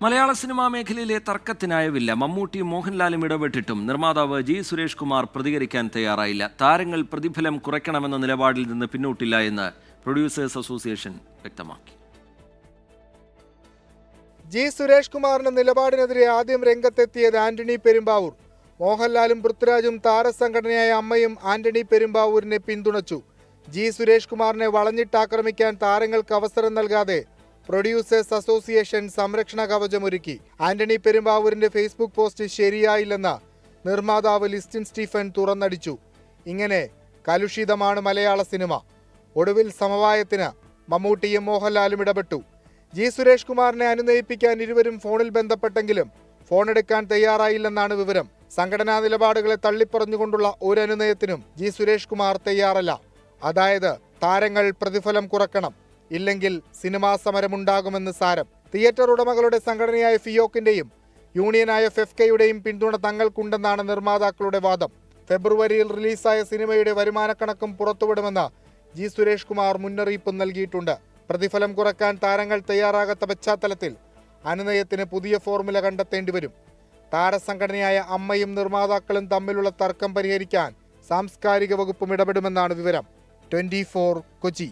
മലയാള cinema മേഖലയിലെ തർക്കത്തിനായവില്ല. മമ്മൂട്ടിയും മോഹൻലാലും ഇടപെട്ടിട്ടും നിർമ്മാതാവ് ജി സുരേഷ് കുമാർ പ്രതികരിക്കാൻ തയ്യാറായില്ല. താരങ്ങൾ പ്രതിഫലം കുറയ്ക്കണമെന്ന നിലപാടിൽ നിന്ന് പിന്നോട്ടില്ല എന്ന് പ്രൊഡ്യൂസേഴ്സ് അസോസിയേഷൻ വ്യക്തമാക്കി. ജി സുരേഷ് കുമാറിന്റെ നിലപാടിനെതിരെ ആദ്യം രംഗത്തെത്തിയത് ആന്റണി പെരുമ്പാവൂർ. മോഹൻലാലും പൃഥ്വിരാജും താരസംഘടനയായ അമ്മയും ആന്റണി പെരുമ്പാവൂരിനെ പിന്തുണച്ചു. ജി സുരേഷ് കുമാറിനെ വളഞ്ഞിട്ടാക്രമിക്കാൻ താരങ്ങൾക്ക് അവസരം നൽകാതെ പ്രൊഡ്യൂസേഴ്സ് അസോസിയേഷൻ സംരക്ഷണ കവചമൊരുക്കി. ആന്റണി പെരുമ്പാവൂരിന്റെ ഫേസ്ബുക്ക് പോസ്റ്റ് ശരിയായില്ലെന്ന് നിർമ്മാതാവ് ലിസ്റ്റിൻ സ്റ്റീഫൻ തുറന്നടിച്ചു. ഇങ്ങനെ കലുഷിതമാണ് മലയാള സിനിമ. ഒടുവിൽ സമവായത്തിന് മമ്മൂട്ടിയും മോഹൻലാലും ഇടപെട്ടു. ജി സുരേഷ് കുമാറിനെ അനുനയിപ്പിക്കാൻ ഇരുവരും ഫോണിൽ ബന്ധപ്പെട്ടെങ്കിലും ഫോണെടുക്കാൻ തയ്യാറായില്ലെന്നാണ് വിവരം. സംഘടനാ നിലപാടുകളെ തള്ളിപ്പറഞ്ഞുകൊണ്ടുള്ള ഒരു അനുനയത്തിനും ജി സുരേഷ് കുമാർ തയ്യാറല്ല. അതായത് താരങ്ങൾ പ്രതിഫലം കുറക്കണം, ഇല്ലെങ്കിൽ സിനിമാ സമരമുണ്ടാകുമെന്ന് സാരം. തിയേറ്റർ ഉടമകളുടെ സംഘടനയായ ഫിയോക്കിന്റെയും യൂണിയനായ ഫെഫ്കയുടെയും പിന്തുണ തങ്ങൾക്കുണ്ടെന്നാണ് നിർമ്മാതാക്കളുടെ വാദം. ഫെബ്രുവരിയിൽ റിലീസായ സിനിമയുടെ വരുമാനക്കണക്കും പുറത്തുവിടുമെന്ന് ജി സുരേഷ് കുമാർ മുന്നറിയിപ്പ് നൽകിയിട്ടുണ്ട്. പ്രതിഫലം കുറയ്ക്കാൻ താരങ്ങൾ തയ്യാറാകാത്ത പശ്ചാത്തലത്തിൽ അനുനയത്തിന് പുതിയ ഫോർമുല കണ്ടെത്തേണ്ടി വരും. താരസംഘടനയായ അമ്മയും നിർമ്മാതാക്കളും തമ്മിലുള്ള തർക്കം പരിഹരിക്കാൻ സാംസ്കാരിക വകുപ്പും ഇടപെടുമെന്നാണ് വിവരം. 24 കൊച്ചി.